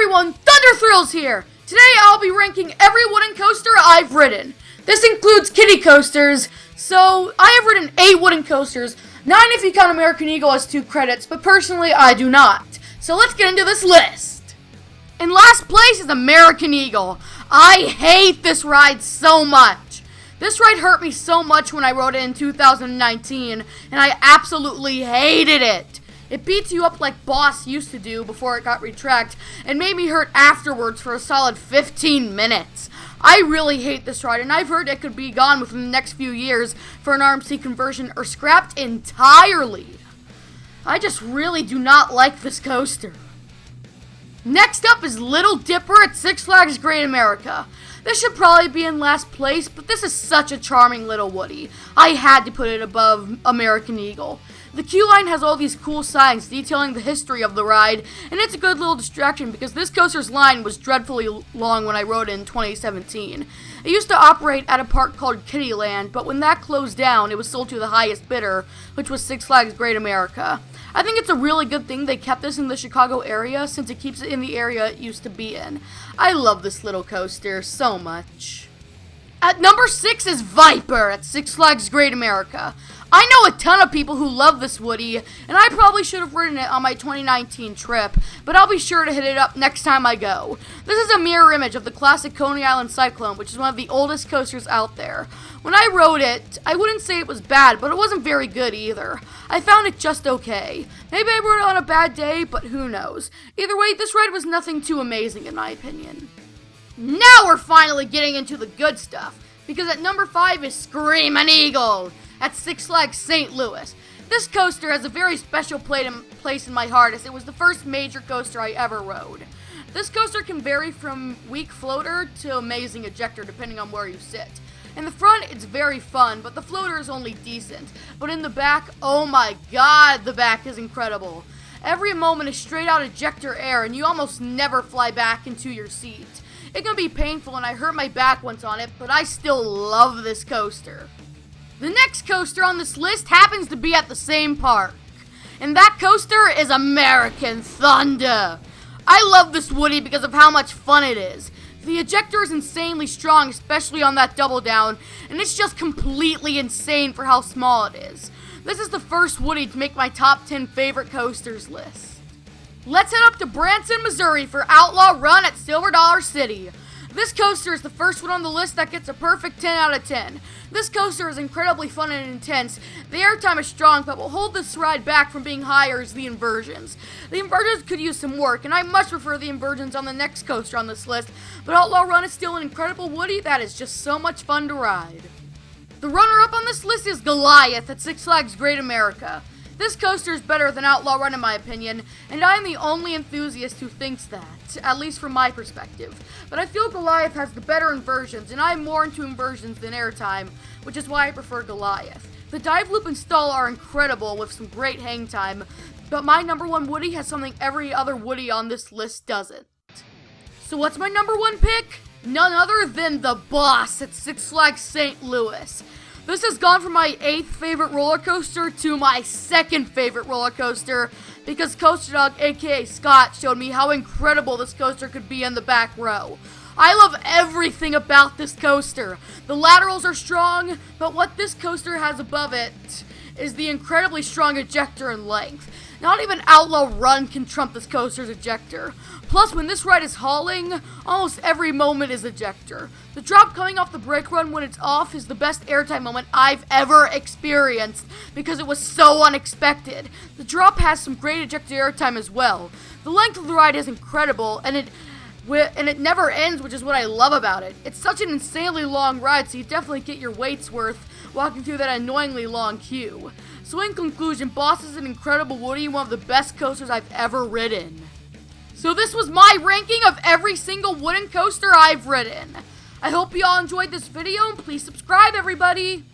everyone, Thunder Thrills here! Today I'll be ranking every wooden coaster I've ridden. This includes kiddie coasters, so I have ridden 8 wooden coasters, 9 if you count American Eagle as 2 credits, but personally I do not. So let's get into this list. In last place is American Eagle. I hate this ride so much. This ride hurt me so much when I rode it in 2019, and I absolutely hated it. It beats you up like Boss used to do before it got retracked, and made me hurt afterwards for a solid 15 minutes. I really hate this ride, and I've heard it could be gone within the next few years for an RMC conversion or scrapped entirely. I just really do not like this coaster. Next up is Little Dipper at Six Flags Great America. This should probably be in last place, but this is such a charming little Woody. I had to put it above American Eagle. The queue line has all these cool signs detailing the history of the ride, and it's a good little distraction because this coaster's line was dreadfully long when I rode it in 2017. It used to operate at a park called Kittyland, but when that closed down, it was sold to the highest bidder, which was Six Flags Great America. I think it's a really good thing they kept this in the Chicago area since it keeps it in the area it used to be in. I love this little coaster so much. At number 6 is Viper at Six Flags Great America. I know a ton of people who love this Woody, and I probably should have ridden it on my 2019 trip, but I'll be sure to hit it up next time I go. This is a mirror image of the classic Coney Island Cyclone, which is one of the oldest coasters out there. When I rode it, I wouldn't say it was bad, but it wasn't very good either. I found it just okay. Maybe I rode it on a bad day, but who knows. Either way, this ride was nothing too amazing in my opinion. Now we're finally getting into the good stuff, because at number 5 is Screamin Eagle at Six Flags St. Louis. This coaster has a very special place in my heart as it was the first major coaster I ever rode. This coaster can vary from weak floater to amazing ejector depending on where you sit. In the front, it's very fun, but the floater is only decent. But in the back, oh my god, the back is incredible. Every moment is straight out ejector air and you almost never fly back into your seat. It can be painful and I hurt my back once on it, but I still love this coaster. The next coaster on this list happens to be at the same park, and that coaster is American Thunder. I love this Woody because of how much fun it is. The ejector is insanely strong, especially on that double down, and it's just completely insane for how small it is. This is the first Woody to make my top 10 favorite coasters list. Let's head up to Branson, Missouri for Outlaw Run at Silver Dollar City. This coaster is the first one on the list that gets a perfect 10 out of 10. This coaster is incredibly fun and intense. The airtime is strong, but will hold this ride back from being higher is the inversions. The inversions could use some work, and I much prefer the inversions on the next coaster on this list, but Outlaw Run is still an incredible Woody that is just so much fun to ride. The runner-up on this list is Goliath at Six Flags Great America. This coaster is better than Outlaw Run in my opinion, and I am the only enthusiast who thinks that, at least from my perspective. But I feel Goliath has the better inversions, and I'm more into inversions than airtime, which is why I prefer Goliath. The dive loop and stall are incredible with some great hang time, but my number 1 Woody has something every other Woody on this list doesn't. So what's my number 1 pick? None other than the Boss at Six Flags St. Louis. This has gone from my 8th favorite roller coaster to my 2nd favorite roller coaster because Coaster Dog, aka Scott, showed me how incredible this coaster could be in the back row. I love everything about this coaster. The laterals are strong, but what this coaster has above it is the incredibly strong ejector and length. Not even Outlaw Run can trump this coaster's ejector. Plus, when this ride is hauling, almost every moment is ejector. The drop coming off the brake run when it's off is the best airtime moment I've ever experienced because it was so unexpected. The drop has some great ejector airtime as well. The length of the ride is incredible, and it never ends, which is what I love about it. It's such an insanely long ride, so you definitely get your weight's worth walking through that annoyingly long queue. So in conclusion, Boss is an incredible Woody, one of the best coasters I've ever ridden. So this was my ranking of every single wooden coaster I've ridden. I hope you all enjoyed this video, and please subscribe, everybody!